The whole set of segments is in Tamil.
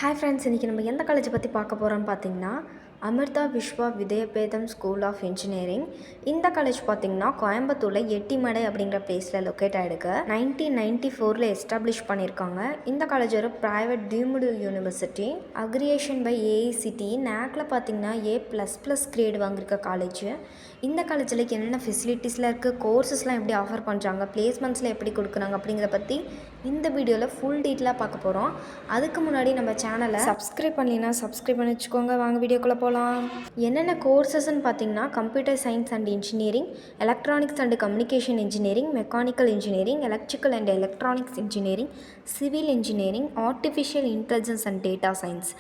ஹாய் ஃப்ரெண்ட்ஸ், இன்றைக்கி நம்ம எந்த காலேஜை பற்றி பார்க்க போகிறோம்னு பார்த்தீங்கன்னா Amrita Vishwa Vidyapeetham school of engineering. இந்த காலேஜ் பார்த்திங்கன்னா கோயம்புத்தூரில் எட்டிமடை அப்படிங்கிற பிளேஸில் லொக்கேட் ஆகிருக்கு. 1994 எஸ்டாப்ளிஷ் பண்ணியிருக்காங்க. இந்த காலேஜ் ஒரு private deemed university, accreditation by AICT. நேக்கில் பார்த்திங்கன்னா A++ கிரேடு வாங்கியிருக்க காலேஜ். இந்த காலேஜில் என்னென்ன ஃபெசிலிட்டிஸ்லாம் இருக்குது, கோர்சஸ்லாம் எப்படி ஆஃபர் பண்ணுறாங்க, பிளேஸ்மெண்ட்ஸில் எப்படி கொடுக்குறாங்க அப்படிங்கிறத பற்றி இந்த வீடியோவில் ஃபுல் டீட்டெயிலாக பார்க்க போகிறோம். அதுக்கு முன்னாடி நம்ம சேனலை சப்ஸ்கிரைப் பண்ணலைன்னா சப்ஸ்கிரைப் பண்ணி வச்சுக்கோங்க. வாங்க வீடியோக்குள்ளே போகலாம். என்னென்ன கோர்சஸ்ன்னு பார்த்தீங்கன்னா computer science and engineering, electronics and communication engineering, mechanical engineering, electrical and electronics engineering, civil engineering, artificial intelligence and data science.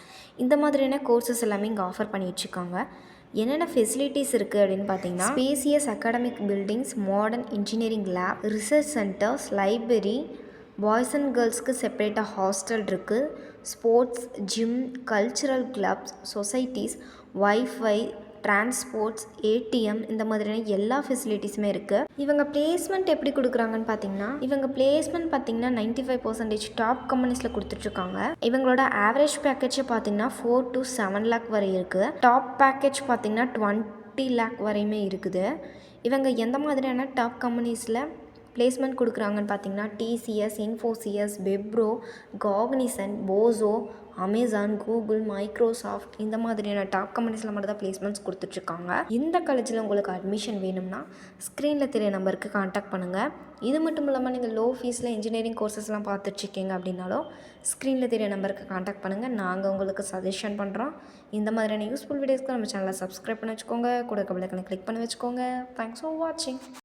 இந்த மாதிரியான கோர்சஸ் எல்லாமே இங்கே ஆஃபர் பண்ணி வச்சுருக்காங்க. என்னென்ன ஃபெசிலிட்டிஸ் இருக்குது அப்படின்னு பார்த்தீங்கன்னா spacious academic buildings, modern engineering lab, research centres, library, boys and கேர்ள்ஸ்க்கு செப்பரேட்டாக ஹாஸ்டல் இருக்குது, sports, gym, cultural clubs, societies, wifi, transports, ATM, இந்த மாதிரியான எல்லா ஃபெசிலிட்டிஸுமே இருக்குது. இவங்க பிளேஸ்மெண்ட் எப்படி கொடுக்குறாங்கன்னு பார்த்தீங்கன்னா 95% டாப் கம்பெனிஸில் கொடுத்துட்ருக்காங்க. இவங்களோட ஆவரேஜ் பேக்கேஜ் பார்த்தீங்கன்னா 4 to 7 lakh வரை இருக்குது. டாப் பேக்கேஜ் பார்த்தீங்கன்னா 20 lakh வரையுமே இருக்குது. இவங்க எந்த மாதிரியான டாப் கம்பெனிஸில் பிளேஸ்மெண்ட் கொடுக்குறாங்கன்னு பார்த்தீங்கன்னா TCS, Infosys, Wipro, Cognizant, Bosch, Amazon, Google, Microsoft, இந்த மாதிரியான டாப் கம்பெனிஸில் மட்டும் தான் பிளேஸ்மெண்ட்ஸ் கொடுத்துட்ருக்காங்க. இந்த காலேஜில் உங்களுக்கு அட்மிஷன் வேணும்னா ஸ்க்ரீனில் தெரிய நம்பருக்கு கான்டாக்ட் பண்ணுங்கள். இது மட்டும் இல்லாமல் நீங்கள் லோ ஃபீஸில் இன்ஜினியரிங் கோர்சஸ்லாம் பார்த்துட்ருக்கீங்க அப்படின்னாலும் ஸ்க்ரீனில் தெரிய நம்பருக்கு கான்டாக்ட் பண்ணுங்கள். நாங்கள் உங்களுக்கு சஜஷன் பண்ணுறோம். இந்த மாதிரியான யூஸ்ஃபுல் வீடியோஸ்க்கு நம்ம சேனலை சப்ஸ்கிரைப் பண்ணி வச்சுக்கோங்க. கூட பெல் ஐகானை கிளிக் பண்ணி வச்சுக்கோங்க. தேங்க்ஸ் ஃபார் வாட்சிங்.